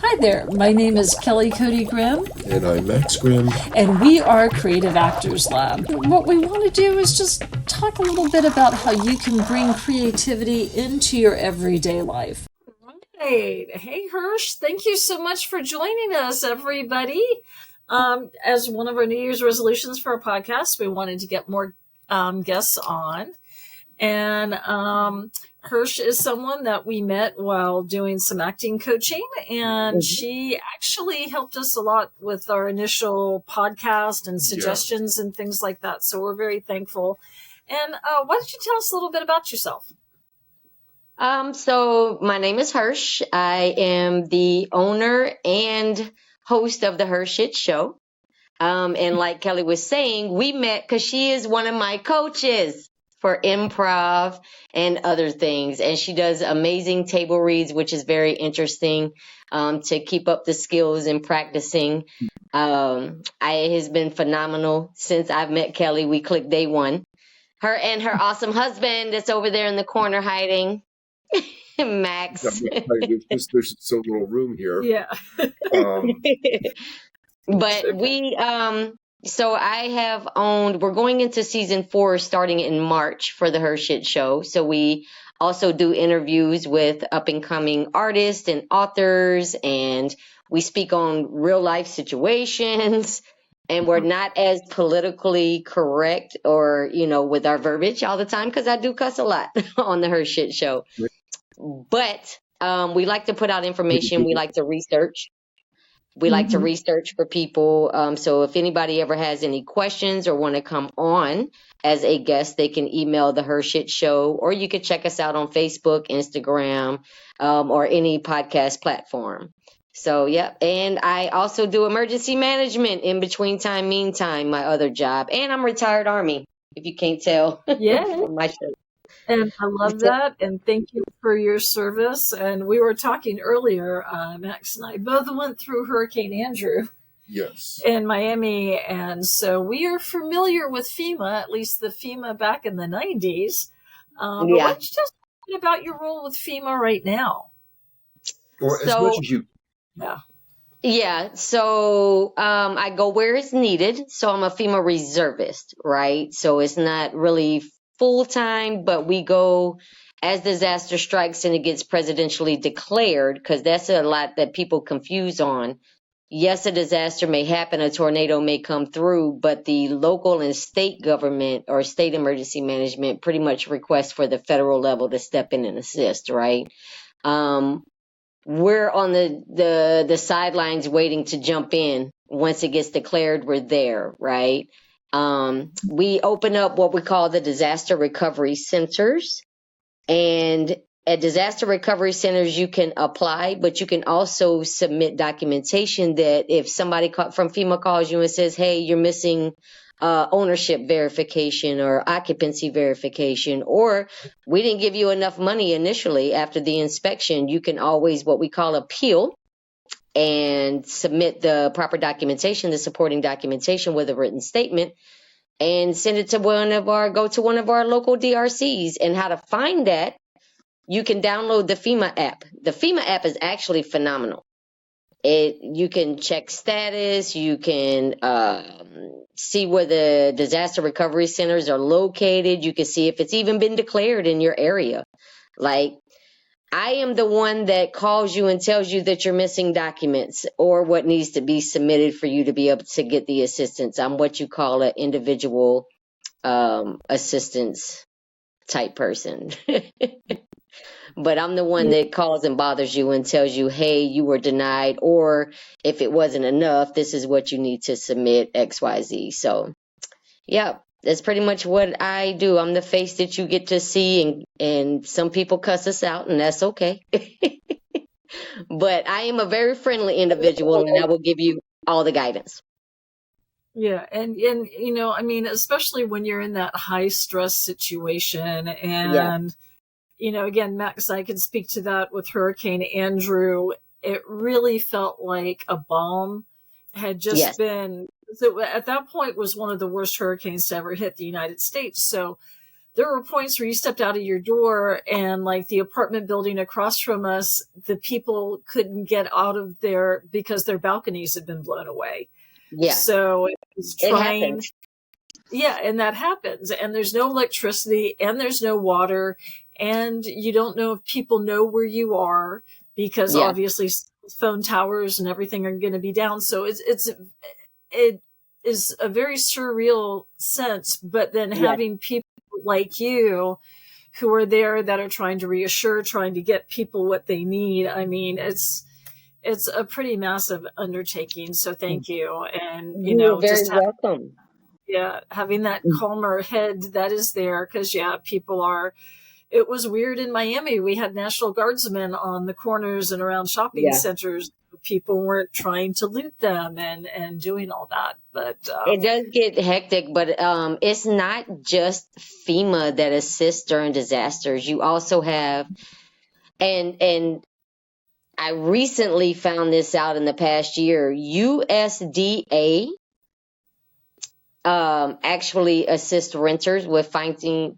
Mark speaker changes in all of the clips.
Speaker 1: Hi there, my name is Kelley Cody Grimm.
Speaker 2: And I'm Max Grimm.
Speaker 1: And we are Creative Actors Lab. What we want to do is just talk a little bit about how you can bring creativity into your everyday life. Right. Hey, Hersh, thank you so much for joining us, everybody. As one of our New Year's resolutions for our podcast, we wanted to get more guests on. And Hersh is someone that we met while doing some acting coaching, and she actually helped us a lot with our initial podcast and suggestions and things like that. So we're very thankful. And why don't you tell us a little bit about yourself?
Speaker 3: So my name is Hersh. I am the owner and host of the HERshyt Show. And like Kelley was saying, we met because she is one of my coaches for improv and other things. And she does amazing table reads, which is very interesting to keep up the skills and practicing. It has been phenomenal since I've met Kelley. We clicked day one. Her and her awesome husband that's over there in the corner hiding. Max.
Speaker 2: There's so little room here.
Speaker 1: Yeah.
Speaker 3: But so I have we're going into season 4 starting in March for the HERshyt Show. So we also do interviews with up and coming artists and authors, and we speak on real life situations, and we're not as politically correct or, with our verbiage all the time, because I do cuss a lot on the HERshyt Show. But we like to put out information. We like to research. We like to research for people. So if anybody ever has any questions or want to come on as a guest, they can email the HERshyt Show, or you could check us out on Facebook, Instagram, or any podcast platform. So, yeah. And I also do emergency management in between time, meantime, my other job. And I'm retired Army, if you can't tell.
Speaker 1: Yeah.
Speaker 3: From my show.
Speaker 1: And I love that. And thank you for your service. And we were talking earlier, Max and I both went through Hurricane Andrew.
Speaker 2: Yes.
Speaker 1: In Miami. And so we are familiar with FEMA, at least the FEMA back in the 90s. But why don't you tell us a bit about your role with FEMA right now?
Speaker 2: Or as much as you.
Speaker 1: Yeah.
Speaker 3: Yeah, so I go where it's needed. So I'm a FEMA reservist, right? So it's not really full-time, but we go as disaster strikes and it gets presidentially declared, because that's a lot that people confuse on. Yes, a disaster may happen, a tornado may come through, but the local and state government or state emergency management pretty much requests for the federal level to step in and assist, right? We're on the sidelines waiting to jump in. Once it gets declared, we're there, right? We open up what we call the disaster recovery centers. And at disaster recovery centers, you can apply, but you can also submit documentation that if somebody from FEMA calls you and says, hey, you're missing ownership verification or occupancy verification, or we didn't give you enough money initially after the inspection, you can always what we call appeal and submit the proper documentation, the supporting documentation with a written statement, and send it to go to one of our local DRCs. And how to find that, you can download the FEMA app. The FEMA app is actually phenomenal. You can check status, you can see where the disaster recovery centers are located, you can see if it's even been declared in your area. Like, I am the one that calls you and tells you that you're missing documents or what needs to be submitted for you to be able to get the assistance. I'm what you call an individual assistance type person. But I'm the one that calls and bothers you and tells you, hey, you were denied, or if it wasn't enough, this is what you need to submit, XYZ. So, yeah, that's pretty much what I do. I'm the face that you get to see, and some people cuss us out, and that's okay. But I am a very friendly individual, and I will give you all the guidance.
Speaker 1: Yeah, and I mean, especially when you're in that high stress situation, and again, Max, I can speak to that with Hurricane Andrew. It really felt like a bomb had just been. So at that point was one of the worst hurricanes to ever hit the United States. So there were points where you stepped out of your door and like the apartment building across from us, the people couldn't get out of there because their balconies had been blown away.
Speaker 3: Yeah.
Speaker 1: So it was
Speaker 3: It
Speaker 1: trying.
Speaker 3: happens.
Speaker 1: Yeah, and that happens. And there's no electricity and there's no water. And you don't know if people know where you are because
Speaker 3: Yeah.
Speaker 1: obviously phone towers and everything are going to be down. So it is a very surreal sense. But then
Speaker 3: Yeah.
Speaker 1: having people like you who are there that are trying to reassure, trying to get people what they need. I mean, it's a pretty massive undertaking. So thank you. And, you
Speaker 3: You're
Speaker 1: know,
Speaker 3: very
Speaker 1: just
Speaker 3: welcome.
Speaker 1: having that calmer head that is there. Cause people are, it was weird in Miami. We had National Guardsmen on the corners and around shopping
Speaker 3: Yeah.
Speaker 1: centers. People weren't trying to loot them and doing all that. But
Speaker 3: It does get hectic, but it's not just FEMA that assists during disasters. You also have, and I recently found this out in the past year, USDA actually assist renters with finding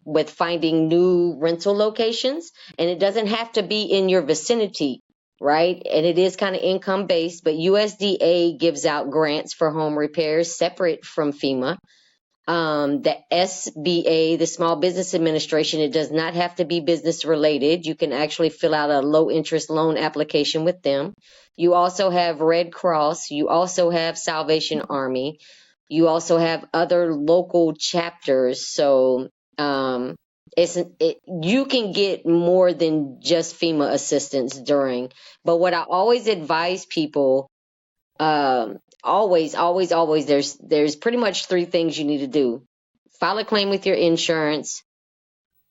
Speaker 3: new rental locations, and it doesn't have to be in your vicinity, right? And it is kind of income based, but USDA gives out grants for home repairs separate from FEMA. The SBA, the Small Business Administration, it does not have to be business related. You can actually fill out a low interest loan application with them. You also have Red Cross. You also have Salvation Army. You also have other local chapters. So you can get more than just FEMA assistance during. But what I always advise people, always, there's pretty much three things you need to do. File a claim with your insurance,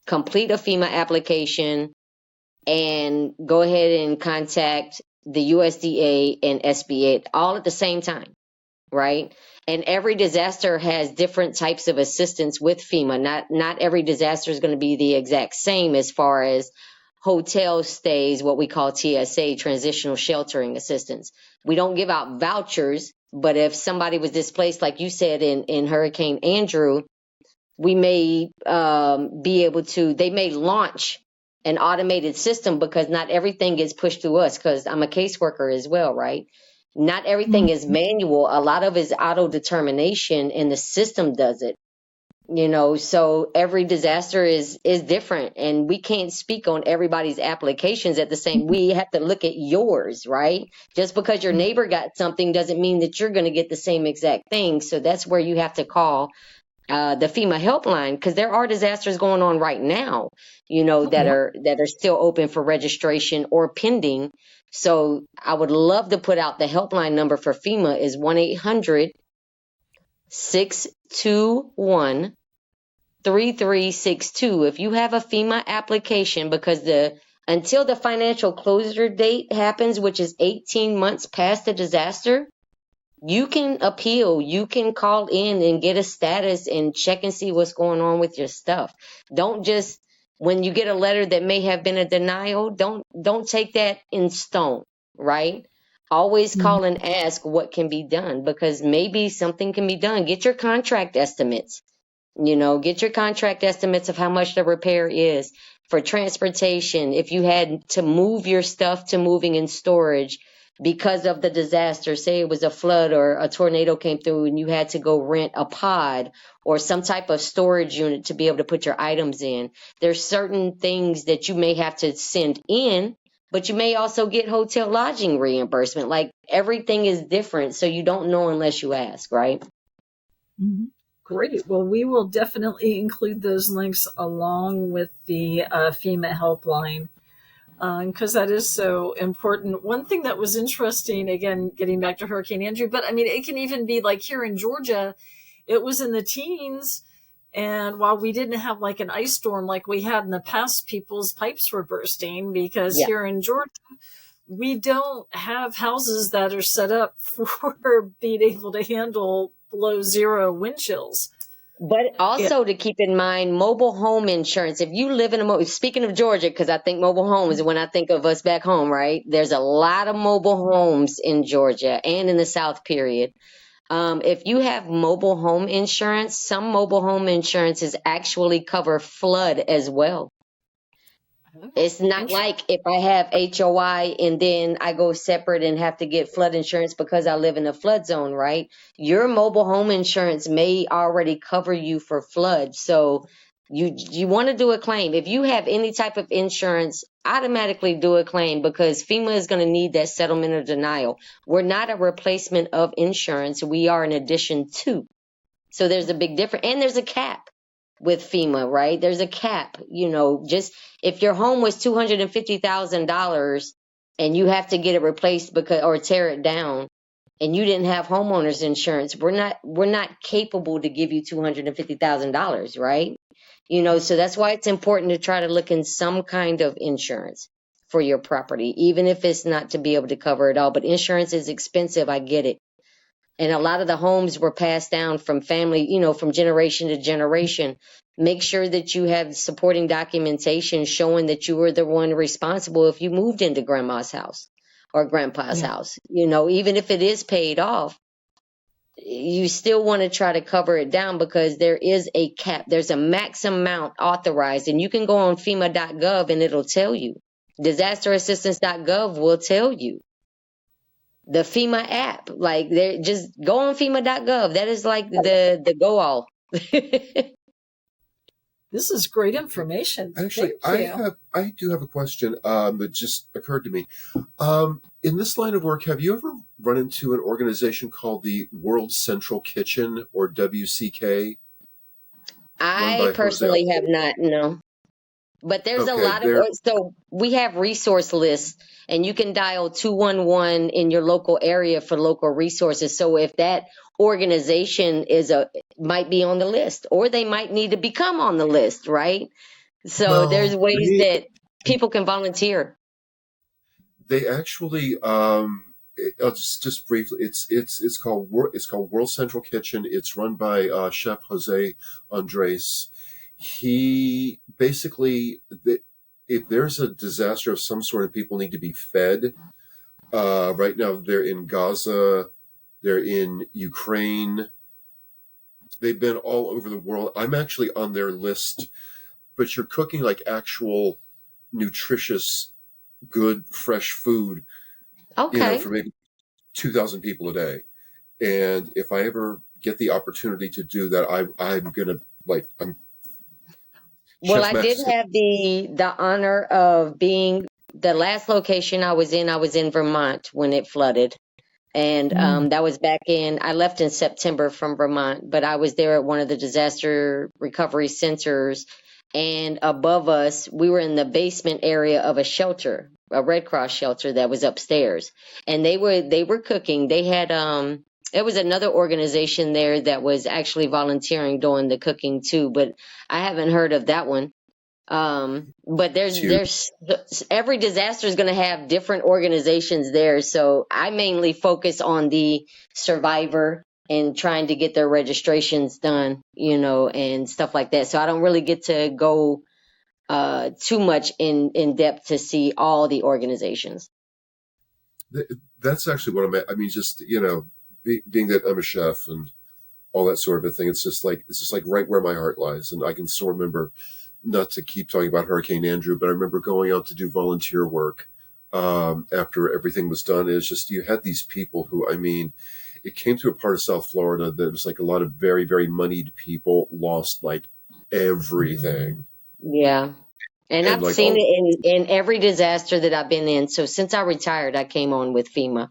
Speaker 3: complete a FEMA application, and go ahead and contact the USDA and SBA all at the same time, right? And every disaster has different types of assistance with FEMA. Not every disaster is going to be the exact same as far as hotel stays, what we call TSA, transitional sheltering assistance. We don't give out vouchers, but if somebody was displaced, like you said, in Hurricane Andrew, we may be able to, they may launch an automated system because not everything gets pushed through us, because I'm a caseworker as well, right? Not everything is manual. A lot of it is auto determination, and the system does it. So every disaster is different, and we can't speak on everybody's applications at the same. We have to look at yours, right? Just because your neighbor got something doesn't mean that you're going to get the same exact thing. So that's where you have to call the FEMA helpline, because there are disasters going on right now, that are still open for registration or pending. So I would love to put out the helpline number for FEMA is 1-800-621-3362. If you have a FEMA application, because until the financial closure date happens, which is 18 months past the disaster, you can appeal. You can call in and get a status and check and see what's going on with your stuff. Don't just, when you get a letter that may have been a denial, don't take that in stone, right? Always call and ask what can be done, because maybe something can be done. Get your contract estimates. Get your contract estimates of how much the repair is. For transportation, if you had to move your stuff to moving and storage because of the disaster, say it was a flood or a tornado came through and you had to go rent a pod or some type of storage unit to be able to put your items in. There's certain things that you may have to send in, but you may also get hotel lodging reimbursement. Like, everything is different, so you don't know unless you ask, right?
Speaker 1: Mm-hmm. Great. Well, we will definitely include those links along with the FEMA helpline, because that is so important. One thing that was interesting, again, getting back to Hurricane Andrew, but I mean, it can even be like here in Georgia, it was in the teens. And while we didn't have like an ice storm like we had in the past, people's pipes were bursting because here in Georgia, we don't have houses that are set up for being able to handle below zero wind chills.
Speaker 3: But also to keep in mind, mobile home insurance. If you live in speaking of Georgia, because I think mobile homes, when I think of us back home, right? There's a lot of mobile homes in Georgia and in the South, period. If you have mobile home insurance, some mobile home insurances actually cover flood as well. It's not like if I have HOI and then I go separate and have to get flood insurance because I live in a flood zone, right? Your mobile home insurance may already cover you for flood. So you want to do a claim. If you have any type of insurance, automatically do a claim because FEMA is going to need that settlement or denial. We're not a replacement of insurance. We are an addition to. So there's a big difference. And there's a cap with FEMA, right? There's a cap, just if your home was $250,000 and you have to get it replaced or tear it down and you didn't have homeowners insurance, we're not capable to give you $250,000, right? So that's why it's important to try to look in some kind of insurance for your property, even if it's not to be able to cover it all. But insurance is expensive. I get it. And a lot of the homes were passed down from family, from generation to generation. Make sure that you have supporting documentation showing that you were the one responsible if you moved into grandma's house or grandpa's house. Even if it is paid off, you still want to try to cover it down because there is a cap. There's a max amount authorized, and you can go on FEMA.gov and it'll tell you. Disasterassistance.gov will tell you. The FEMA app, like just go on FEMA.gov. That is like the go all.
Speaker 1: This is great information.
Speaker 2: Actually, I do have a question that just occurred to me. In this line of work, have you ever run into an organization called the World Central Kitchen, or WCK?
Speaker 3: I personally have not, no. But there's a lot of, so we have resource lists, and you can dial 211 in your local area for local resources. So if that organization might be on the list, or they might need to become on the list, right? So there's ways that people can volunteer.
Speaker 2: They actually, I'll just briefly, it's called World Central Kitchen. It's run by Chef Jose Andres. He basically, if there's a disaster of some sort and people need to be fed, right now they're in Gaza, they're in Ukraine, they've been all over the world. I'm actually on their list, but you're cooking like actual nutritious, good, fresh food, for maybe 2,000 people a day. And if I ever get the opportunity to do that, I'm gonna
Speaker 3: Well, I did have the honor of being the last location I was in Vermont when it flooded. And that was I left in September from Vermont, but I was there at one of the disaster recovery centers. And above us, we were in the basement area of a shelter, a Red Cross shelter that was upstairs. And they were cooking. They had there was another organization there that was actually volunteering doing the cooking too, but I haven't heard of that one. But there's every disaster is going to have different organizations there. So I mainly focus on the survivor and trying to get their registrations done, and stuff like that. So I don't really get to go too much in depth to see all the organizations.
Speaker 2: That's actually what I mean, just, being that I'm a chef and all that sort of a thing, it's just like right where my heart lies. And I can still remember, not to keep talking about Hurricane Andrew, but I remember going out to do volunteer work after everything was done. It's just, you had these people who, it came to a part of South Florida that was like a lot of very, very moneyed people lost like everything.
Speaker 3: Yeah. And I've seen it in every disaster that I've been in. So since I retired, I came on with FEMA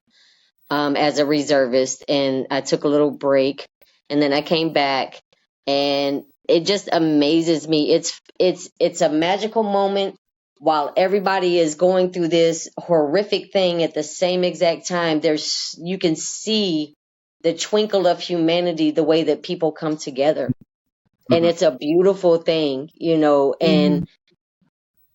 Speaker 3: as a reservist, and I took a little break, and then I came back, and it just amazes me. It's a magical moment while everybody is going through this horrific thing at the same exact time. You can see the twinkle of humanity, the way that people come together. Mm-hmm. And it's a beautiful thing, and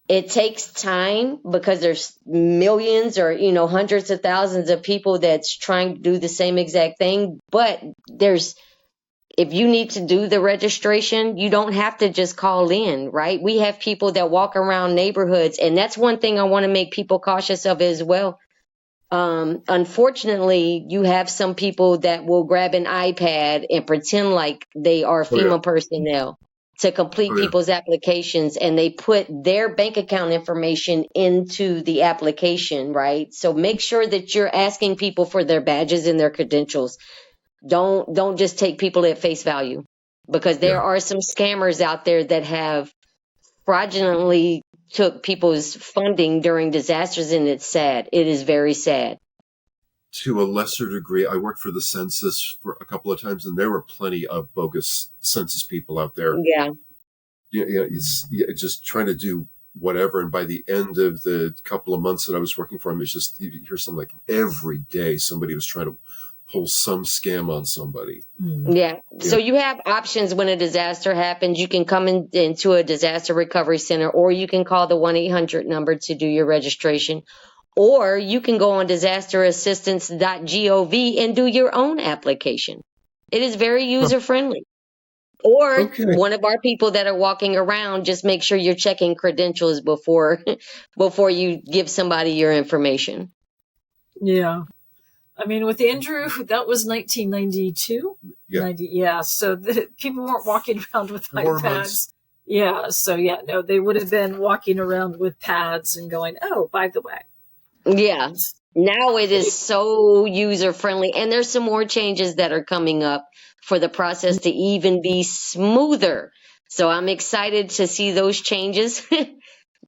Speaker 3: it takes time because there's millions or, hundreds of thousands of people that's trying to do the same exact thing. But if you need to do the registration, you don't have to just call in, right? We have people that walk around neighborhoods, and that's one thing I want to make people cautious of as well. Unfortunately, you have some people that will grab an iPad and pretend like they are
Speaker 2: Oh yeah.
Speaker 3: FEMA personnel to complete
Speaker 2: Oh yeah.
Speaker 3: people's applications, and they put their bank account information into the application, right? So make sure that you're asking people for their badges and their credentials. Don't just take people at face value, because there
Speaker 2: Yeah.
Speaker 3: are some scammers out there that have fraudulently took people's funding during disasters, and it's sad. It is very sad.
Speaker 2: To a lesser degree, I worked for the census for a couple of times, and there were plenty of bogus census people out there.
Speaker 3: Yeah.
Speaker 2: Just trying to do whatever. And by the end of the couple of months that I was working for him, it's just you hear something like every day somebody was trying to pull some scam on somebody.
Speaker 3: Yeah. So
Speaker 2: Yeah.
Speaker 3: you have options when a disaster happens. You can come into a disaster recovery center, or you can call the 1-800 number to do your registration, or you can go on disasterassistance.gov and do your own application. It is very
Speaker 2: Huh.
Speaker 3: user friendly. Or
Speaker 2: Okay.
Speaker 3: one of our people that are walking around, just make sure you're checking credentials before before you give somebody your information.
Speaker 1: Yeah. I mean, with Andrew, that was 1992.
Speaker 2: Yeah.
Speaker 1: 90, yeah. So people weren't walking around with
Speaker 2: 4
Speaker 1: iPads.
Speaker 2: months.
Speaker 1: Yeah. So yeah, no, they would have been walking around with pads and going, "Oh, by the way."
Speaker 3: Yeah. Now it is so user friendly, and there's some more changes that are coming up for the process to even be smoother. So I'm excited to see those changes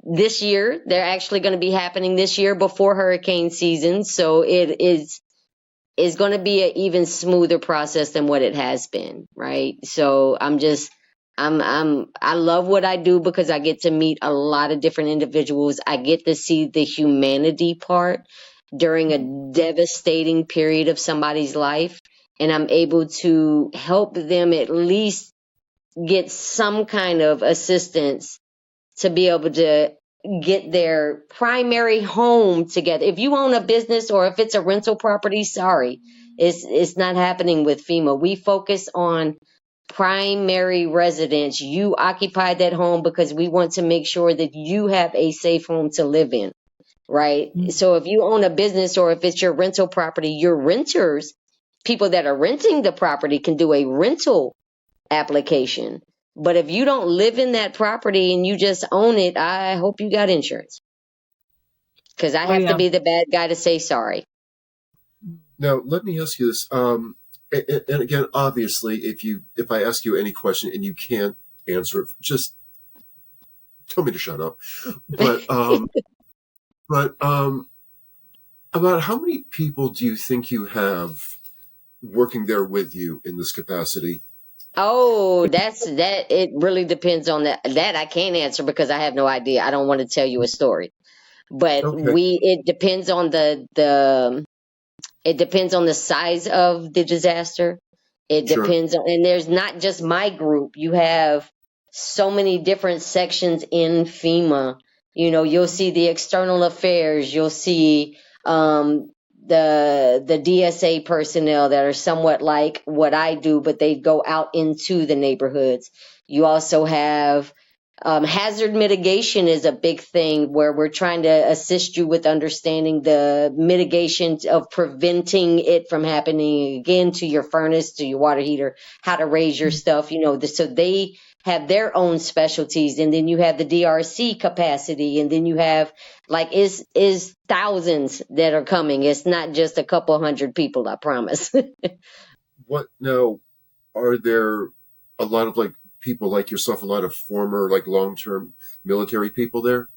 Speaker 3: this year. They're actually going to be happening this year before hurricane season. So it is going to be an even smoother process than what it has been, right? So I love what I do because I get to meet a lot of different individuals. I get to see the humanity part during a devastating period of somebody's life, and I'm able to help them at least get some kind of assistance to be able to get their primary home together. If you own a business or if it's a rental property, sorry, it's not happening with FEMA. We focus on primary residence. You occupy that home because we want to make sure that you have a safe home to live in, right? So if you own a business or if it's your rental property, your renters, people that are renting the property, can do a rental application. But if you don't live in that property and you just own it, I hope you got insurance, because I
Speaker 1: Oh
Speaker 3: have to
Speaker 1: yeah.
Speaker 3: be the bad guy to say sorry.
Speaker 2: Now, let me ask you this. And again, obviously, if I ask you any question and you can't answer it, just tell me to shut up. But about how many people do you think you have working there with you in this capacity?
Speaker 3: Oh, that. It really depends on that. That I can't answer because I have no idea. I don't want to tell you a story. But
Speaker 2: Okay.
Speaker 3: it depends on it depends on the size of the disaster. It
Speaker 2: Sure.
Speaker 3: depends on, and there's not just my group. You have so many different sections in FEMA. You know, you'll see the external affairs, you'll see the DSA personnel that are somewhat like what I do, but they go out into the neighborhoods. You also have hazard mitigation is a big thing where we're trying to assist you with understanding the mitigation of preventing it from happening again to your furnace, to your water heater, how to raise your stuff, so they have their own specialties. And then you have the DRC capacity, and then you have like is thousands that are coming. It's not just a couple hundred people, I promise.
Speaker 2: What now? Are there a lot of like people like yourself, a lot of former like long-term military people there?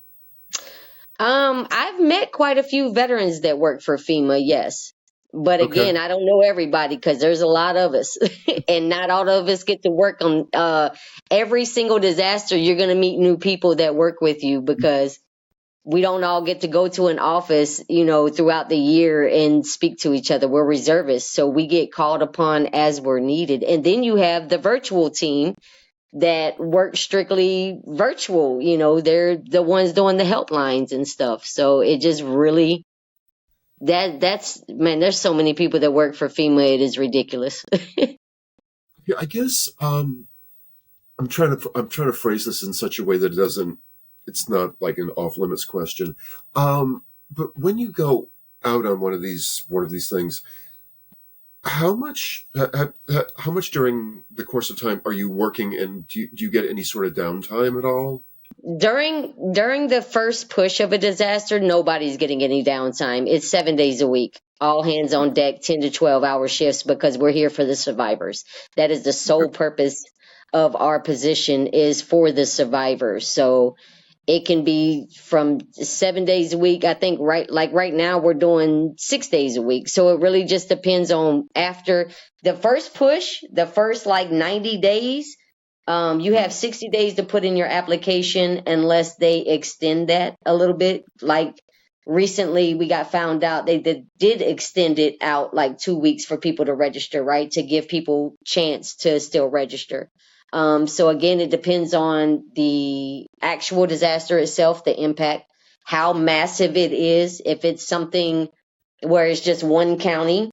Speaker 3: I've met quite a few veterans that work for FEMA, yes. But
Speaker 2: Okay.
Speaker 3: again, I don't know everybody because there's a lot of us, and not all of us get to work on every single disaster. You're going to meet new people that work with you because we don't all get to go to an office, throughout the year and speak to each other. We're reservists, so we get called upon as we're needed. And then you have the virtual team that work strictly virtual. They're the ones doing the helplines and stuff. So it just really that's man, there's so many people that work for FEMA, it is ridiculous.
Speaker 2: Yeah, I guess I'm trying to phrase this in such a way that it's not like an off limits question. But when you go out on one of these things, how much during the course of time are you working, and do you get any sort of downtime at all?
Speaker 3: During the first push of a disaster, nobody's getting any downtime. It's 7 days a week. All hands on deck, 10 to 12-hour shifts, because we're here for the survivors. That is the sole purpose of our position, is for the survivors. So it can be from 7 days a week. I think right now we're doing 6 days a week. So it really just depends on, after the first push, the first like 90 days, you have 60 days to put in your application unless they extend that a little bit. Like recently we got found out they did extend it out like 2 weeks for people to register, right? To give people chance to still register. So again, it depends on the actual disaster itself, the impact, how massive it is. If it's something where it's just one county,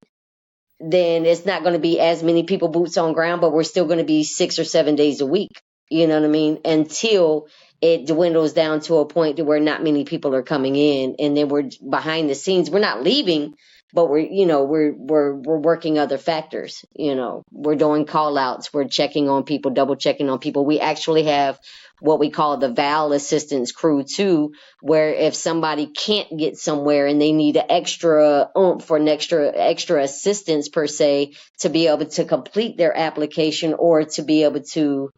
Speaker 3: then it's not going to be as many people boots on ground, but we're still going to be 6 or 7 days a week. You know what I mean? Until it dwindles down to a point to where not many people are coming in, and then we're behind the scenes. We're not leaving, but we're working other factors. We're doing call outs, we're checking on people, double checking on people. We actually have what we call the VAL assistance crew too, where if somebody can't get somewhere and they need an extra oomph or an extra assistance per se to be able to complete their application, or to be able to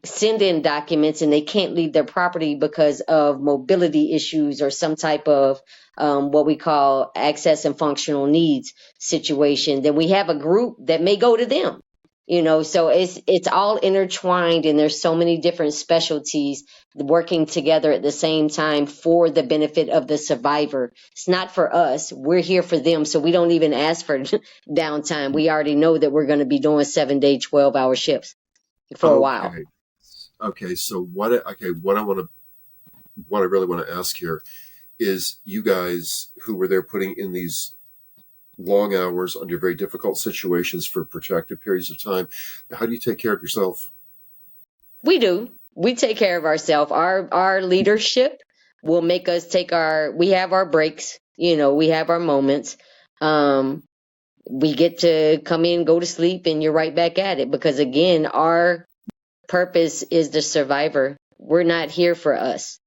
Speaker 3: send in documents, and they can't leave their property because of mobility issues or some type of what we call access and functional needs situation, then we have a group that may go to them. So it's all intertwined, and there's so many different specialties working together at the same time for the benefit of the survivor. It's not for us. We're here for them. So we don't even ask for downtime. We already know that we're going to be doing 7-day, 12-hour shifts for a while.
Speaker 2: Okay. So what I really want to ask here is, you guys who were there putting in these long hours under very difficult situations for protracted periods of time, how do you take care of yourself?
Speaker 3: We do. We take care of ourselves. Our leadership will make us we have our breaks, we have our moments. We get to come in, go to sleep, and you're right back at it, because again, our purpose is the survivor. We're not here for us.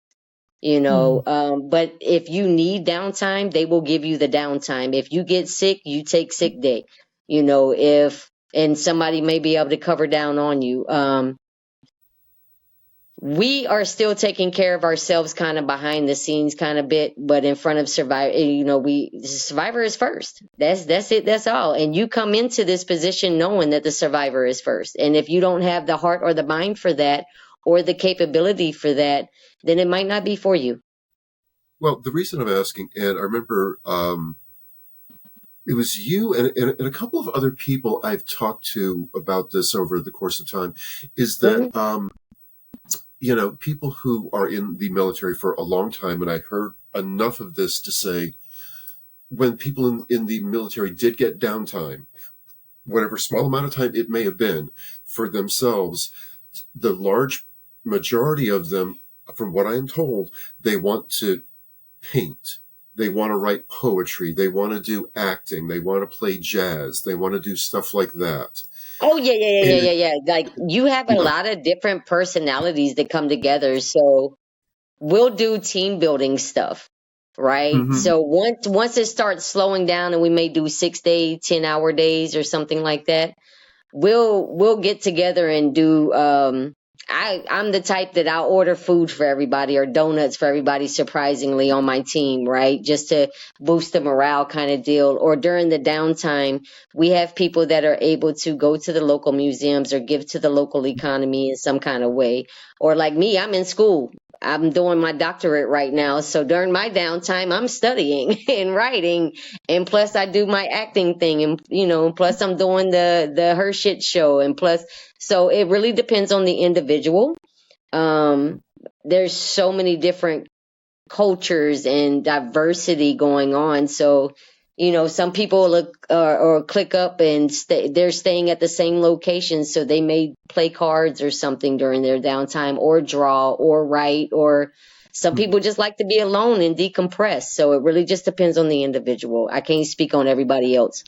Speaker 3: But if you need downtime, they will give you the downtime. If you get sick, you take sick day. And somebody may be able to cover down on you. We are still taking care of ourselves kind of behind the scenes kind of bit, but in front of survivor, survivor is first. That's it. That's all. And you come into this position knowing that the survivor is first. And if you don't have the heart or the mind for that, or the capability for that, then it might not be for you.
Speaker 2: Well, the reason I'm asking, and I remember it was you and a couple of other people I've talked to about this over the course of time, is that, people who are in the military for a long time, and I heard enough of this to say, when people in the military did get downtime, whatever small amount of time it may have been, for themselves, the large majority of them, from what I am told, they want to paint. They want to write poetry. They want to do acting. They want to play jazz. They want to do stuff like that.
Speaker 3: Oh, yeah. Like, you have a lot of different personalities that come together. So we'll do team building stuff, right? Mm-hmm. So once it starts slowing down, and we may do 6-day, 10-hour days or something like that, we'll get together and do I'm the type that I'll order food for everybody, or donuts for everybody, surprisingly, on my team, right? Just to boost the morale kind of deal. Or during the downtime, we have people that are able to go to the local museums or give to the local economy in some kind of way. Or like me, I'm in school. I'm doing my doctorate right now. So during my downtime, I'm studying and writing. And plus I do my acting thing. And, plus I'm doing the HERshyt Show. And plus, so it really depends on the individual. There's so many different cultures and diversity going on. So, some people look or click up and they're staying at the same location. So they may play cards or something during their downtime, or draw or write, or Some people just like to be alone and decompress. So it really just depends on the individual. I can't speak on everybody else.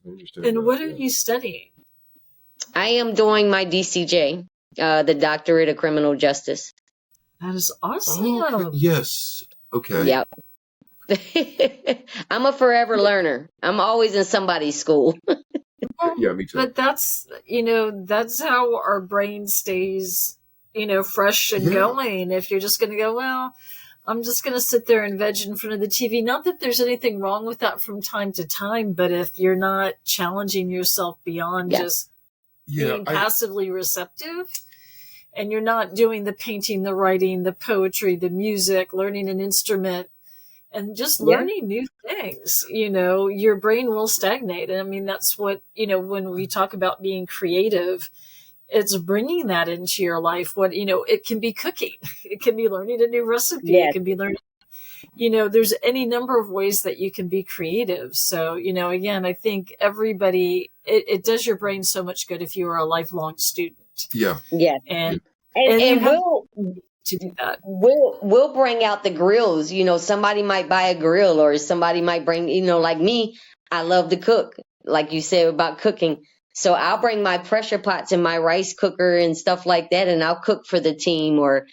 Speaker 2: I understand
Speaker 1: And
Speaker 2: that,
Speaker 1: what are
Speaker 2: yeah.
Speaker 1: you studying?
Speaker 3: I am doing my DCJ, the Doctorate of Criminal Justice.
Speaker 1: That is
Speaker 2: Oh,
Speaker 1: awesome.
Speaker 2: okay. Yes. Okay.
Speaker 3: Yep. I'm a forever learner. I'm always in somebody's school.
Speaker 2: Yeah, me too.
Speaker 1: But that's how our brain stays, fresh and
Speaker 2: Yeah.
Speaker 1: going. If you're just going to go, well, I'm just going to sit there and veg in front of the TV. Not that there's anything wrong with that from time to time, but if you're not challenging yourself beyond just being passively receptive, and you're not doing the painting, the writing, the poetry, the music, learning an instrument, and just learning new things, your brain will stagnate. And I mean, that's what, when we talk about being creative, it's bringing that into your life. It can be cooking. It can be learning a new recipe.
Speaker 3: Yes.
Speaker 1: It can be learning, there's any number of ways that you can be creative. So, again, I think everybody, it does your brain so much good if you are a lifelong student.
Speaker 2: Yeah.
Speaker 3: Yeah.
Speaker 1: And
Speaker 3: we'll
Speaker 1: to do that.
Speaker 3: We'll bring out the grills. Somebody might buy a grill, or somebody might bring, like me, I love to cook, like you said about cooking. So I'll bring my pressure pots and my rice cooker and stuff like that, and I'll cook for the team. Or,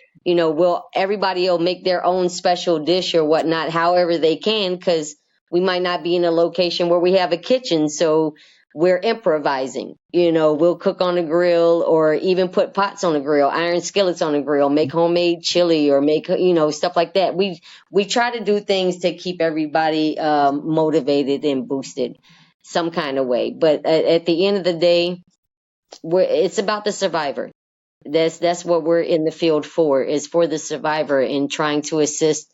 Speaker 3: everybody will make their own special dish or whatnot, however they can, because we might not be in a location where we have a kitchen. So we're improvising. We'll cook on a grill, or even put pots on a grill, iron skillets on a grill, make homemade chili, or make, stuff like that. We try to do things to keep everybody motivated and boosted some kind of way. But at the end of the day, it's about the survivor. That's what we're in the field for, is for the survivor, and trying to assist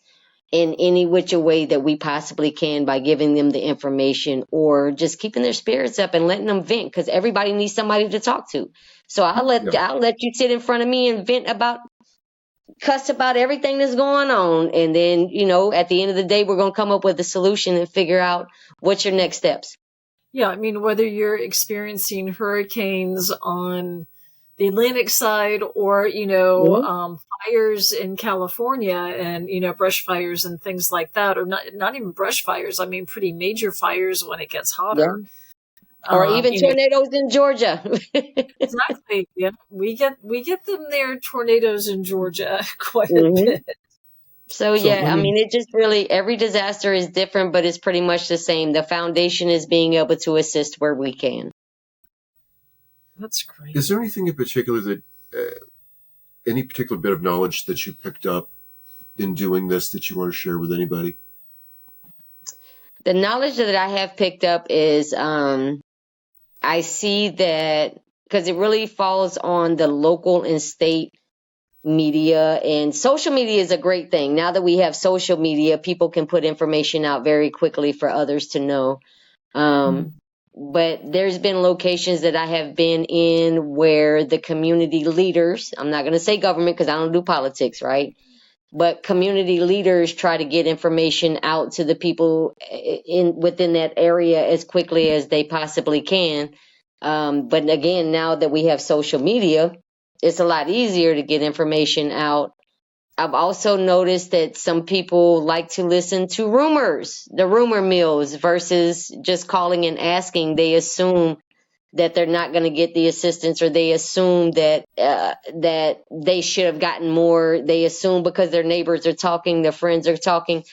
Speaker 3: in any which way that we possibly can by giving them the information, or just keeping their spirits up and letting them vent, because everybody needs somebody to talk to. So I'll let you sit in front of me and cuss about everything that's going on. And then, at the end of the day, we're going to come up with a solution and figure out what's your next steps.
Speaker 1: Yeah. I mean, whether you're experiencing hurricanes on the Atlantic side, or, fires in California, and, brush fires and things like that, or not even brush fires. I mean, pretty major fires when it gets hotter.
Speaker 3: Yeah. Or even tornadoes in Georgia.
Speaker 1: Exactly. Yeah. We get them there, tornadoes in Georgia, quite a bit.
Speaker 3: So I mean, it just really, every disaster is different, but it's pretty much the same. The foundation is being able to assist where we can.
Speaker 1: That's great.
Speaker 2: Is there anything in particular that, any particular bit of knowledge that you picked up in doing this that you want to share with anybody?
Speaker 3: The knowledge that I have picked up is, I see that, because it really falls on the local and state media, and social media is a great thing. Now that we have social media, people can put information out very quickly for others to know. But there's been locations that I have been in where the community leaders, I'm not going to say government because I don't do politics, right? But community leaders try to get information out to the people within that area as quickly as they possibly can. But again, now that we have social media, it's a lot easier to get information out. I've also noticed that some people like to listen to rumors, the rumor mills, versus just calling and asking. They assume that they're not going to get the assistance, or they assume that that they should have gotten more. They assume because their neighbors are talking, their friends are talking.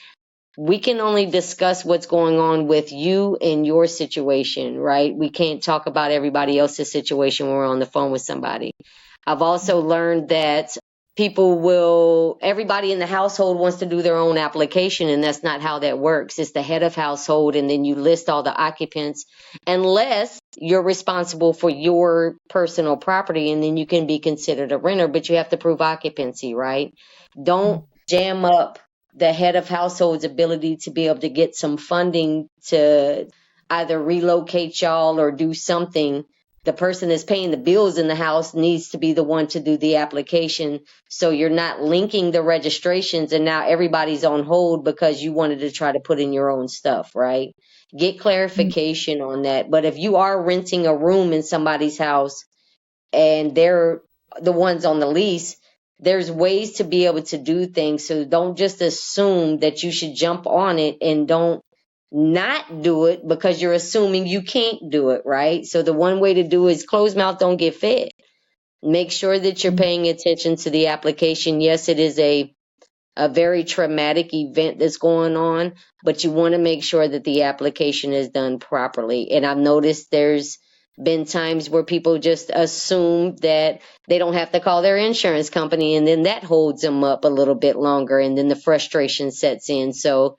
Speaker 3: We can only discuss what's going on with you and your situation, right? We can't talk about everybody else's situation when we're on the phone with somebody. I've also learned that everybody in the household wants to do their own application, and that's not how that works. It's the head of household, and then you list all the occupants, unless you're responsible for your personal property, and then you can be considered a renter, but you have to prove occupancy, right? Don't jam up the head of household's ability to be able to get some funding to either relocate y'all or do something. The person that's paying the bills in the house needs to be the one to do the application. So you're not linking the registrations, and now everybody's on hold because you wanted to try to put in your own stuff, right? Get clarification on that. But if you are renting a room in somebody's house and they're the ones on the lease, there's ways to be able to do things. So don't just assume that you should jump on it, and don't not do it because you're assuming you can't do it, right? So the one way to do is closed mouth don't get fed. Make sure that you're paying attention to the application. Yes, it is a very traumatic event that's going on, but you want to make sure that the application is done properly. And I've noticed there's been times where people just assume that they don't have to call their insurance company, and then that holds them up a little bit longer, and then the frustration sets in. So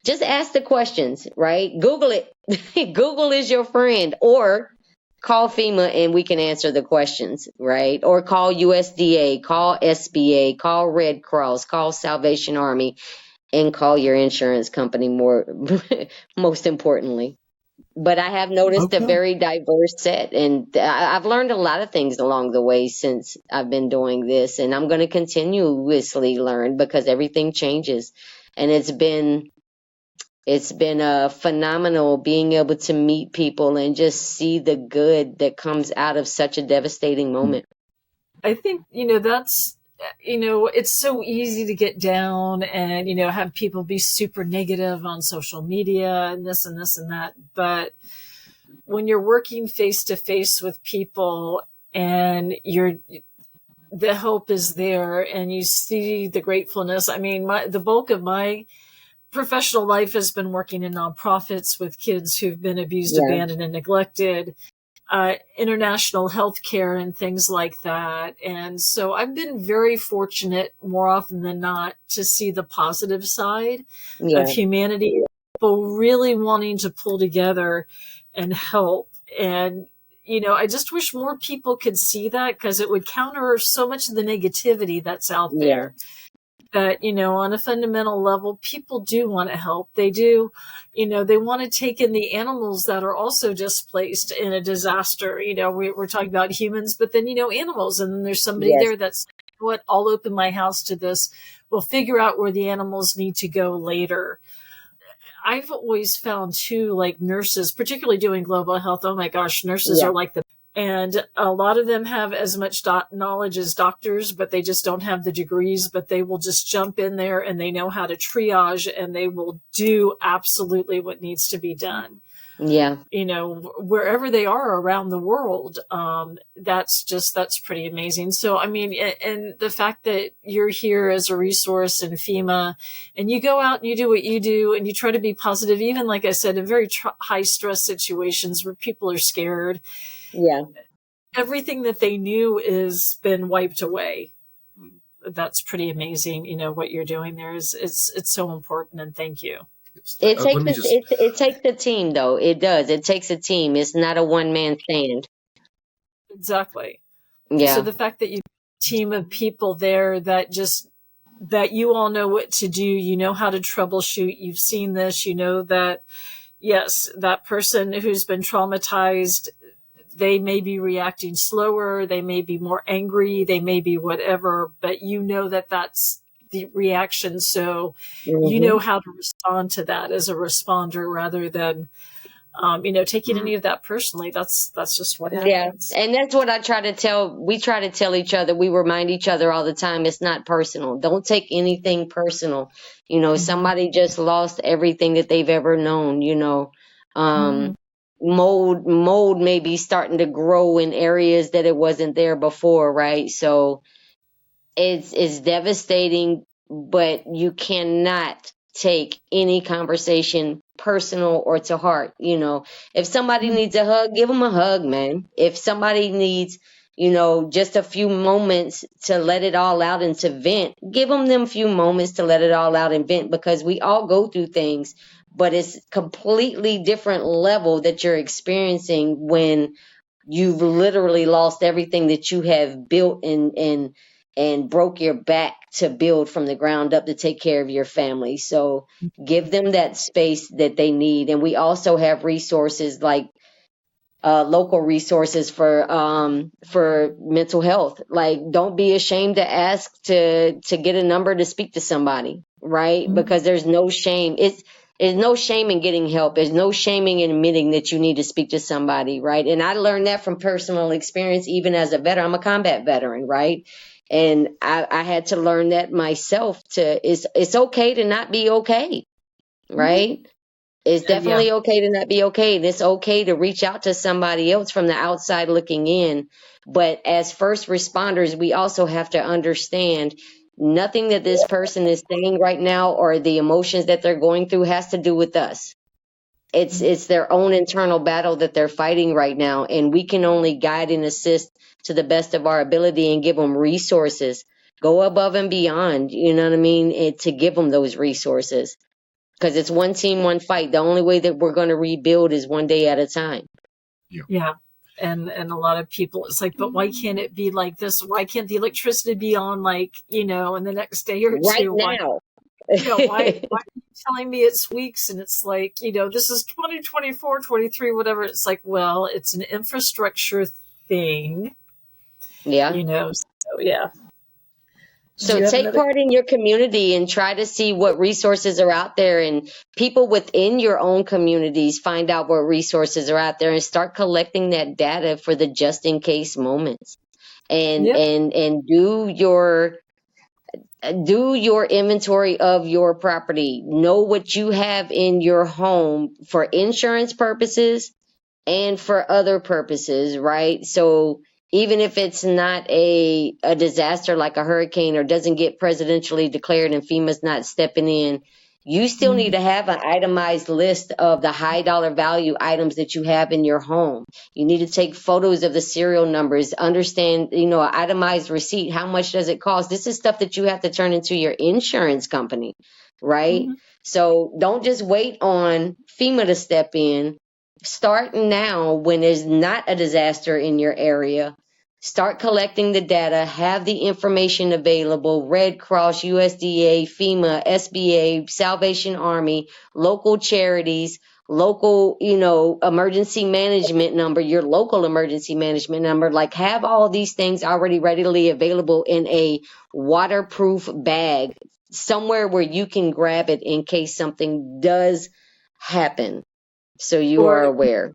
Speaker 3: just ask the questions, right? Google it. Google is your friend. Or call FEMA and we can answer the questions, right? Or call USDA, call SBA, call Red Cross, call Salvation Army, and call your insurance company most importantly. But I have noticed a very diverse set, and I've learned a lot of things along the way since I've been doing this, and I'm going to continuously learn because everything changes. And it's been phenomenal being able to meet people and just see the good that comes out of such a devastating moment.
Speaker 1: I think, that's, it's so easy to get down and, have people be super negative on social media and this and this and that. But when you're working face to face with people and the help is there and you see the gratefulness. I mean, the bulk of my professional life has been working in nonprofits with kids who've been abused, abandoned, and neglected, international healthcare and things like that. And so I've been very fortunate more often than not to see the positive side of humanity, people really wanting to pull together and help. And, I just wish more people could see that because it would counter so much of the negativity that's out there. That, on a fundamental level, people do want to help. They do, they want to take in the animals that are also displaced in a disaster. We're talking about humans, but then, animals. And then there's somebody there that's, what, I'll open my house to this. We'll figure out where the animals need to go later. I've always found too, like nurses, particularly doing global health. Oh my gosh, nurses are like the and a lot of them have as much knowledge as doctors, but they just don't have the degrees, but they will just jump in there and they know how to triage and they will do absolutely what needs to be done.
Speaker 3: Yeah.
Speaker 1: Wherever they are around the world, that's pretty amazing. So, I mean, and the fact that you're here as a resource in FEMA and you go out and you do what you do and you try to be positive, even like I said, in very high stress situations where people are scared.
Speaker 3: Yeah.
Speaker 1: Everything that they knew is been wiped away. That's pretty amazing. What you're doing there it's so important. And thank you.
Speaker 3: It takes a team, though. It does. It takes a team. It's not a one-man stand.
Speaker 1: Exactly.
Speaker 3: Yeah.
Speaker 1: So the fact that you have a team of people there that you all know what to do, you know how to troubleshoot, you've seen this, that, yes, that person who's been traumatized, they may be reacting slower, they may be more angry, they may be whatever, but that's the reaction. So you know how to respond to that as a responder rather than, taking any of that personally. That's just what happens.
Speaker 3: Yeah. And that's what we try to tell each other. We remind each other all the time. It's not personal. Don't take anything personal. Somebody just lost everything that they've ever known, mold may be starting to grow in areas that it wasn't there before. Right. So it's devastating, but you cannot take any conversation personal or to heart. If somebody needs a hug, give them a hug, man. If somebody needs, just a few moments to let it all out and to vent, give them few moments to let it all out and vent, because we all go through things, but it's completely different level that you're experiencing when you've literally lost everything that you have built and broke your back to build from the ground up to take care of your family. So give them that space that they need. And we also have resources like local resources for mental health. Like, don't be ashamed to ask to get a number to speak to somebody, right? Mm-hmm. Because there's no shame. There's no shame in getting help. There's no shaming in admitting that you need to speak to somebody, right? And I learned that from personal experience, even as a veteran. I'm a combat veteran, right? And I had to learn that myself. It's okay to not be okay, right? It's
Speaker 1: Yeah.
Speaker 3: definitely okay to not be okay. And it's okay to reach out to somebody else from the outside looking in. But as first responders, we also have to understand nothing that this person is saying right now or the emotions that they're going through has to do with us. It's their own internal battle that they're fighting right now. And we can only guide and assist to the best of our ability and give them resources. Go above and beyond, you know what I mean? To give them those resources. Because it's one team, one fight. The only way that we're going to rebuild is one day at a time.
Speaker 1: Yeah. And a lot of people, it's like, but why can't it be like this? Why can't the electricity be on, like, in the next day or
Speaker 3: Right
Speaker 1: two?
Speaker 3: now.
Speaker 1: Why are you telling me it's weeks? And it's like, this is 2024, 23, whatever. It's like, well, it's an infrastructure thing.
Speaker 3: Yeah.
Speaker 1: So yeah.
Speaker 3: So take part in your community and try to see what resources are out there, and people within your own communities find out what resources are out there and start collecting that data for the just in case moments. And do your inventory of your property. Know what you have in your home for insurance purposes and for other purposes, right? So even if it's not a disaster like a hurricane or doesn't get presidentially declared and FEMA's not stepping in, you still need to have an itemized list of the high dollar value items that you have in your home. You need to take photos of the serial numbers, understand, an itemized receipt. How much does it cost? This is stuff that you have to turn into your insurance company, right? So don't just wait on FEMA to step in. Start now when there's not a disaster in your area. Start collecting the data, have the information available, Red Cross, USDA, FEMA, SBA, Salvation Army, local charities, local, emergency management number, your local emergency management number. Like, have all these things already readily available in a waterproof bag somewhere where you can grab it in case something does happen. So you are aware.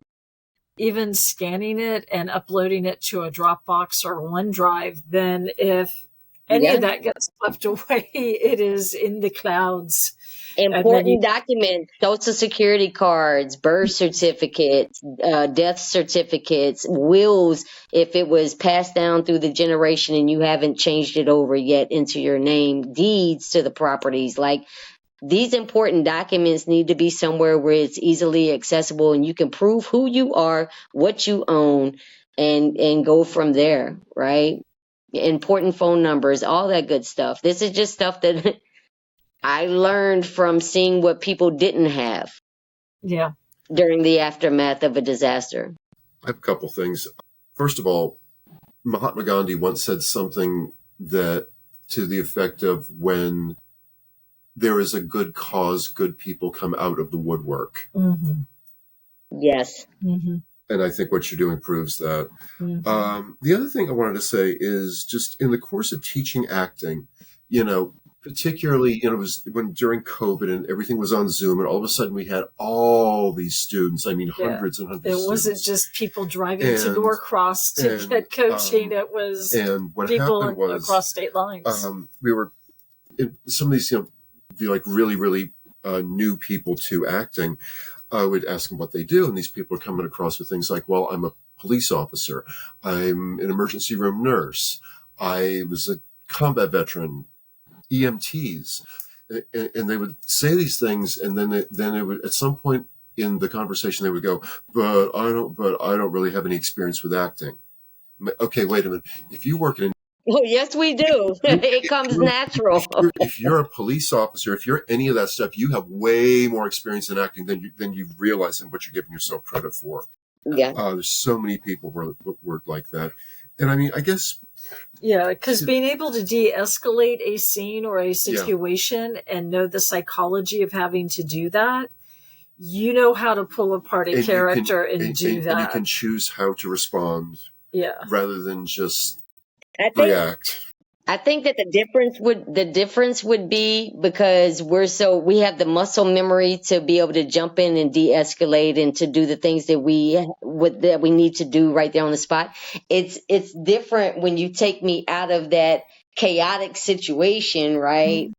Speaker 1: Even scanning it and uploading it to a Dropbox or OneDrive, then if any of that gets left away, it is in the clouds.
Speaker 3: Important documents, social security cards, birth certificates, death certificates, wills, if it was passed down through the generation and you haven't changed it over yet into your name, deeds to the properties. Like, these important documents need to be somewhere where it's easily accessible and you can prove who you are, what you own, and go from there, right? Important phone numbers, all that good stuff. This is just stuff that I learned from seeing what people didn't have.
Speaker 1: Yeah.
Speaker 3: During the aftermath of a disaster.
Speaker 2: I have a couple things. First of all, Mahatma Gandhi once said something that to the effect of, when there is a good cause, good people come out of the woodwork.
Speaker 3: Yes.
Speaker 2: And I think what you're doing proves that. The other thing I wanted to say is, just in the course of teaching acting, particularly, it was when during COVID and everything was on Zoom, and all of a sudden we had all these students. I mean, hundreds and hundreds of students. It wasn't
Speaker 1: just people driving to Norcross to get coaching. It was people across state lines.
Speaker 2: We were in some of these, like really, really new people to acting. I would ask them what they do, and these people are coming across with things like, well, I'm a police officer, I'm an emergency room nurse, I was a combat veteran, EMTs, and they would say these things, and then it would, at some point in the conversation, they would go, but I don't really have any experience with acting. Okay, wait a minute. If you work in
Speaker 3: Oh, yes, we do. It comes natural.
Speaker 2: If you're a police officer, if you're any of that stuff, you have way more experience in acting than you realize and what you're giving yourself credit for.
Speaker 3: Yeah.
Speaker 2: There's so many people were like that. And I mean, I guess.
Speaker 1: Yeah, because being able to de-escalate a scene or a situation and know the psychology of having to do that, you know how to pull apart a character and do that.
Speaker 2: And you can choose how to respond.
Speaker 1: Yeah.
Speaker 2: Rather than just react.
Speaker 3: I think that the difference would be because we have the muscle memory to be able to jump in and de-escalate and to do the things that we need to do right there on the spot. It's different when you take me out of that chaotic situation, right?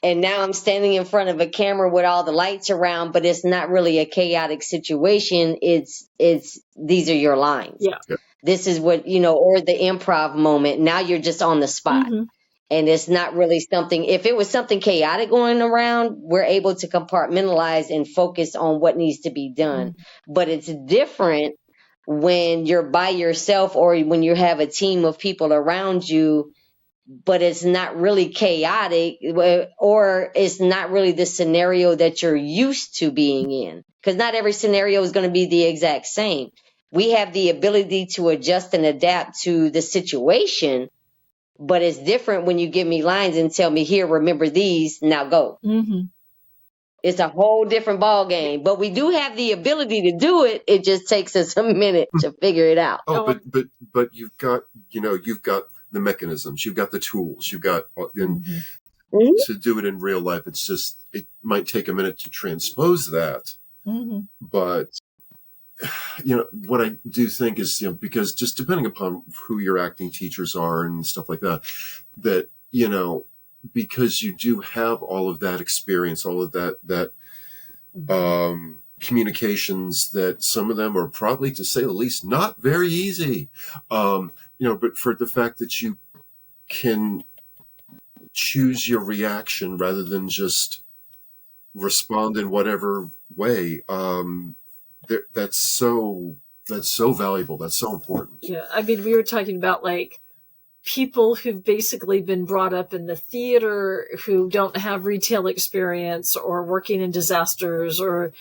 Speaker 3: And now I'm standing in front of a camera with all the lights around, but it's not really a chaotic situation. It's these are your lines.
Speaker 1: Yeah.
Speaker 3: This is what, or the improv moment. Now you're just on the spot.
Speaker 1: Mhm.
Speaker 3: And it's not really something, if it was something chaotic going around, we're able to compartmentalize and focus on what needs to be done. But it's different when you're by yourself or when you have a team of people around you, but it's not really chaotic, or it's not really the scenario that you're used to being in. Because not every scenario is going to be the exact same. We have the ability to adjust and adapt to the situation, but it's different when you give me lines and tell me, here, remember these, now go.
Speaker 1: Mm-hmm.
Speaker 3: It's a whole different ball game, but we do have the ability to do it. It just takes us a minute to figure it out.
Speaker 2: But you've got the mechanisms, you've got the tools, you've got to do it in real life. It's just, it might take a minute to transpose that. But what I do think is, because just depending upon who your acting teachers are and stuff like that, because you do have all of that experience, all of that communications, that some of them are probably, to say the least, not very easy. But for the fact that you can choose your reaction rather than just respond in whatever way, that's so valuable. That's so important.
Speaker 1: Yeah, I mean, we were talking about like people who've basically been brought up in the theater who don't have retail experience or working in disasters or,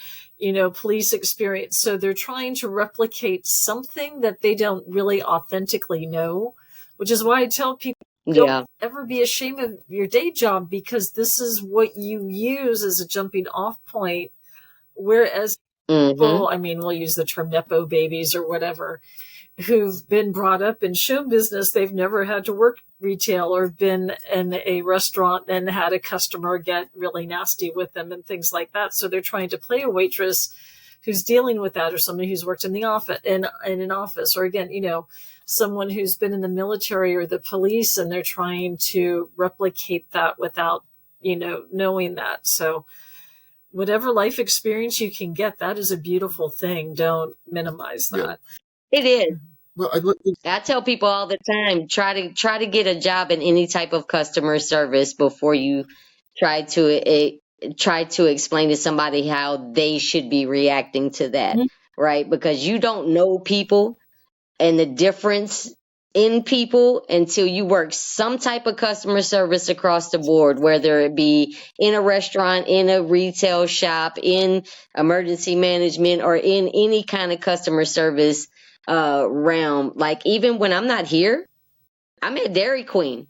Speaker 1: police experience. So they're trying to replicate something that they don't really authentically know, which is why I tell people, don't ever be ashamed of your day job, because this is what you use as a jumping off point. Whereas people, I mean, we'll use the term Nepo babies or whatever, who've been brought up in show business, they've never had to work retail or been in a restaurant and had a customer get really nasty with them and things like that. So they're trying to play a waitress who's dealing with that, or somebody who's worked in the office, in an office, or again, someone who's been in the military or the police, and they're trying to replicate that without, knowing that. So whatever life experience you can get, that is a beautiful thing. Don't minimize that.
Speaker 3: It is. Well, I tell people all the time, try to get a job in any type of customer service before you try to explain to somebody how they should be reacting to that, right? Because you don't know people and the difference in people until you work some type of customer service across the board, whether it be in a restaurant, in a retail shop, in emergency management, or in any kind of customer service realm. Like, even when I'm not here, I'm at Dairy Queen.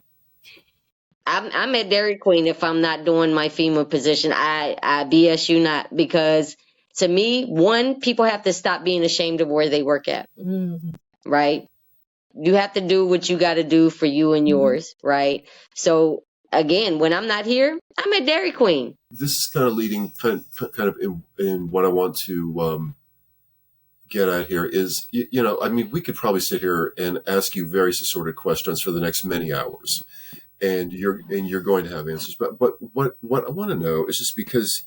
Speaker 3: I'm at Dairy Queen if I'm not doing my FEMA position. I BS you not, because to me, one, people have to stop being ashamed of where they work at, right? You have to do what you got to do for you and yours, right? So again, when I'm not here, I'm at Dairy Queen.
Speaker 2: This is kind of leading kind of in what I want to get at here is, I mean, we could probably sit here and ask you various assorted questions for the next many hours, and you're going to have answers. But what I want to know is, just because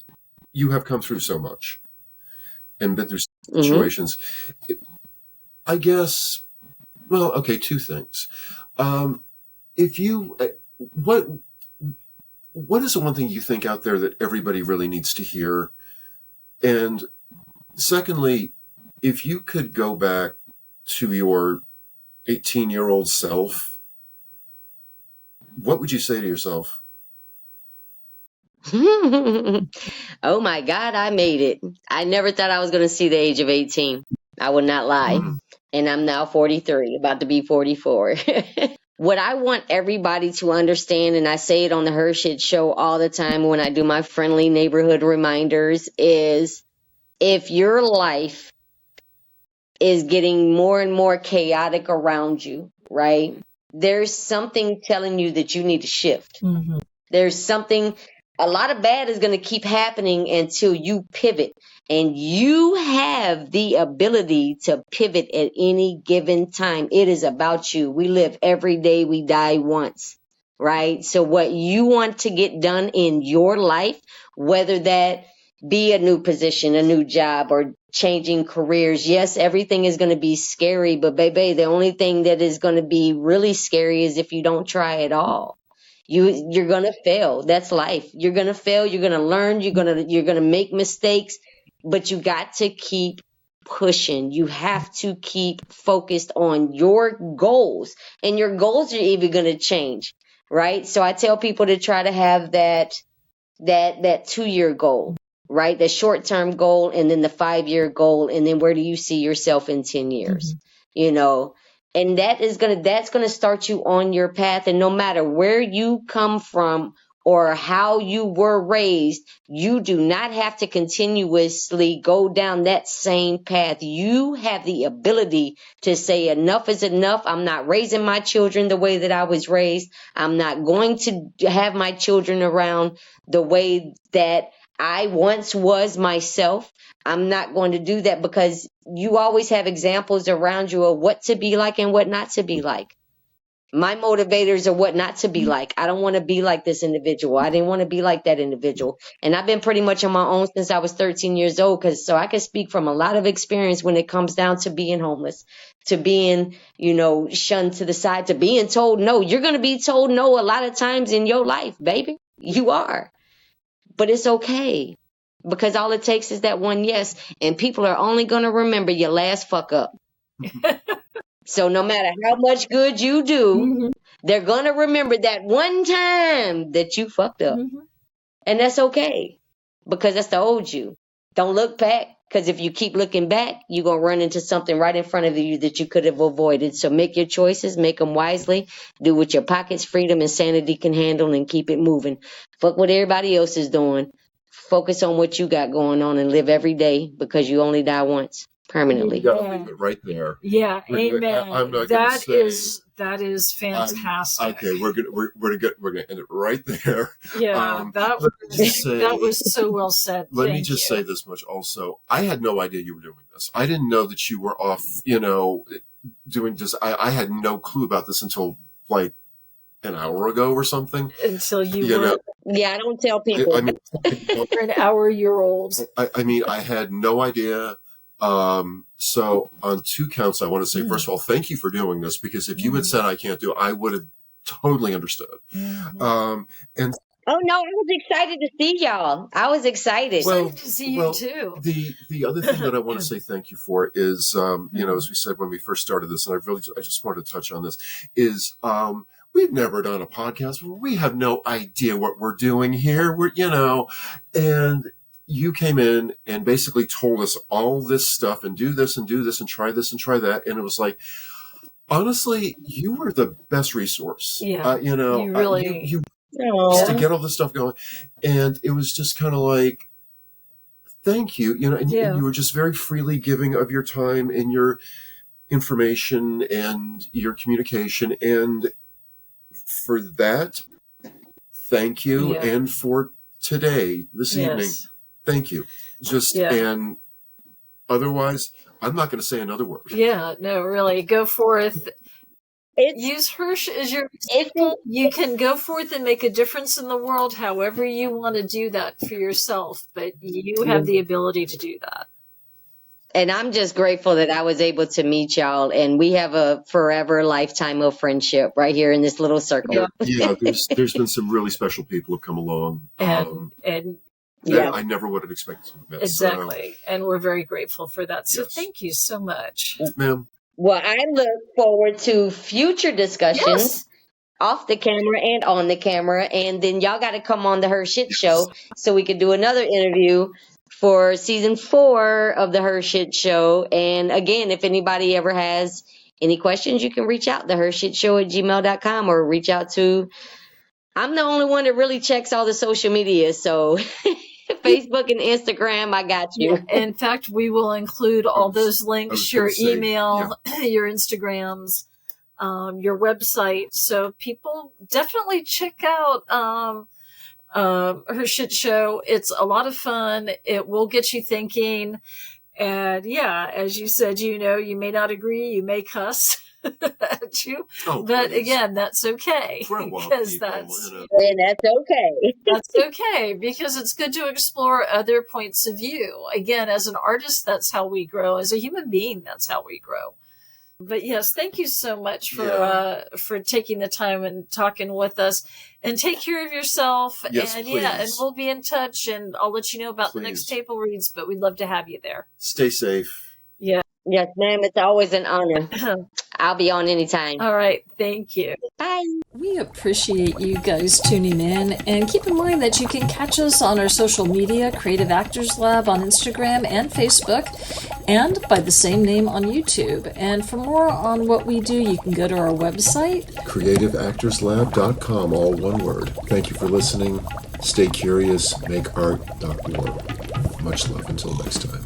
Speaker 2: you have come through so much and been through situations, I guess. Well, okay, two things. If you, what is the one thing you think out there that everybody really needs to hear? And secondly, if you could go back to your 18-year-old self, what would you say to yourself?
Speaker 3: Oh my God, I made it. I never thought I was going to see the age of 18. I would not lie. And I'm now 43, about to be 44. What I want everybody to understand, and I say it on the HERshyt Show all the time when I do my friendly neighborhood reminders, is if your life is getting more and more chaotic around you, right? There's something telling you that you need to shift. There's something a lot of bad is going to keep happening until you pivot. And you have the ability to pivot at any given time. It is about you. We live every day, we die once, right? So what you want to get done in your life, whether that be a new position, a new job, or changing careers. Yes, everything is going to be scary, but baby, the only thing that is going to be really scary is if you don't try at all. You're going to fail. That's life. You're going to fail, you're going to learn, you're going to make mistakes, but you got to keep pushing. You have to keep focused on your goals, and your goals are even going to change, right? So I tell people to try to have that 2-year goal, right? The short-term goal, and then the 5-year goal, and then where do you see yourself in 10 years? You know, and that's going to start you on your path. And no matter where you come from or how you were raised, you do not have to continuously go down that same path. You have the ability to say enough is enough. I'm not raising my children the way that I was raised. I'm not going to have my children around the way that I once was myself. I'm not going to do that, because you always have examples around you of what to be like and what not to be like. My motivators are what not to be like. I don't want to be like this individual. I didn't want to be like that individual. And I've been pretty much on my own since I was 13 years old. So I can speak from a lot of experience when it comes down to being homeless, to being, shunned to the side, to being told no. You're going to be told no a lot of times in your life, baby. You are. But it's okay, because all it takes is that one yes, and people are only going to remember your last fuck up. So no matter how much good you do, they're going to remember that one time that you fucked up. And that's okay, because that's the old you. Don't look back, because if you keep looking back, you're going to run into something right in front of you that you could have avoided. So make your choices, make them wisely, do what your pockets, freedom, and sanity can handle, and keep it moving. Fuck what everybody else is doing. Focus on what you got going on and live every day, because you only die once, permanently.
Speaker 2: You gotta leave it right there.
Speaker 1: Yeah, amen.
Speaker 2: I'm not gonna say,
Speaker 1: that is fantastic.
Speaker 2: Okay, we're gonna end it right there.
Speaker 1: Yeah, that was so well said.
Speaker 2: Let me just say this much also. I had no idea you were doing this. I didn't know that you were off, doing this. I had no clue about this until like an hour ago or something.
Speaker 1: Until you were.
Speaker 3: Yeah, I don't tell people.
Speaker 1: You're an hour-year-old.
Speaker 2: I had no idea. So on 2 counts, I want to say, first of all, thank you for doing this, because if you had said I can't do it, I would have totally understood. And
Speaker 3: oh no, I was excited to see y'all. I was excited.
Speaker 1: Well, to see you too.
Speaker 2: The other thing that I want to say thank you for is, as we said when we first started this, and I just wanted to touch on this, is, we've never done a podcast. We have no idea what we're doing here. And you came in and basically told us all this stuff, and do this and try this and try that. And it was like, honestly, you were the best resource.
Speaker 1: Yeah.
Speaker 2: You
Speaker 1: really,
Speaker 2: just to get all this stuff going. And it was just kind of like, thank you. And you were just very freely giving of your time and your information and your communication. And for that, thank you.
Speaker 1: Yeah.
Speaker 2: And for today, this evening, thank you. And otherwise, I'm not going to say another word.
Speaker 1: Yeah, no, really. Go forth. Use Hersh as your example. You can go forth and make a difference in the world however you want to do that for yourself, but you have the ability to do that.
Speaker 3: And I'm just grateful that I was able to meet y'all, and we have a forever lifetime of friendship right here in this little circle.
Speaker 2: Yeah, there's been some really special people who have come along.
Speaker 1: And
Speaker 2: I never would have expected to.
Speaker 1: Exactly. And we're very grateful for that. So thank you so much.
Speaker 2: Ma'am.
Speaker 3: Well, I look forward to future discussions off the camera and on the camera. And then y'all got to come on the HERshyt Show so we could do another interview for season 4 of the HERshyt Show. And again, if anybody ever has any questions, you can reach out to HERshytShow@gmail.com, or reach out to, I'm the only one that really checks all the social media. So Facebook and Instagram, I got you.
Speaker 1: Yeah. In fact, we will include all those links, your email, your Instagrams, your website. So people definitely check out HERshyt Show. It's a lot of fun. It will get you thinking. And yeah, as you said, you may not agree, you may cuss at you, but
Speaker 2: please.
Speaker 1: Again, that's okay.
Speaker 2: Because
Speaker 3: And that's okay.
Speaker 1: That's okay, because it's good to explore other points of view. Again, as an artist, that's how we grow. As a human being, that's how we grow. But yes, thank you so much for taking the time and talking with us. And take care of yourself.
Speaker 2: Yes,
Speaker 1: and
Speaker 2: please.
Speaker 1: and we'll be in touch. And I'll let you know about the next table reads. But we'd love to have you there.
Speaker 2: Stay safe.
Speaker 1: Yeah.
Speaker 3: Yes, ma'am. It's always an honor. I'll be on anytime.
Speaker 1: All right. Thank you.
Speaker 3: Bye.
Speaker 1: We appreciate you guys tuning in, and keep in mind that you can catch us on our social media, Creative Actors Lab on Instagram and Facebook, and by the same name on YouTube. And for more on what we do, you can go to our website,
Speaker 2: creativeactorslab.com, all one word. Thank you for listening. Stay curious, make art, not war. Much love until next time.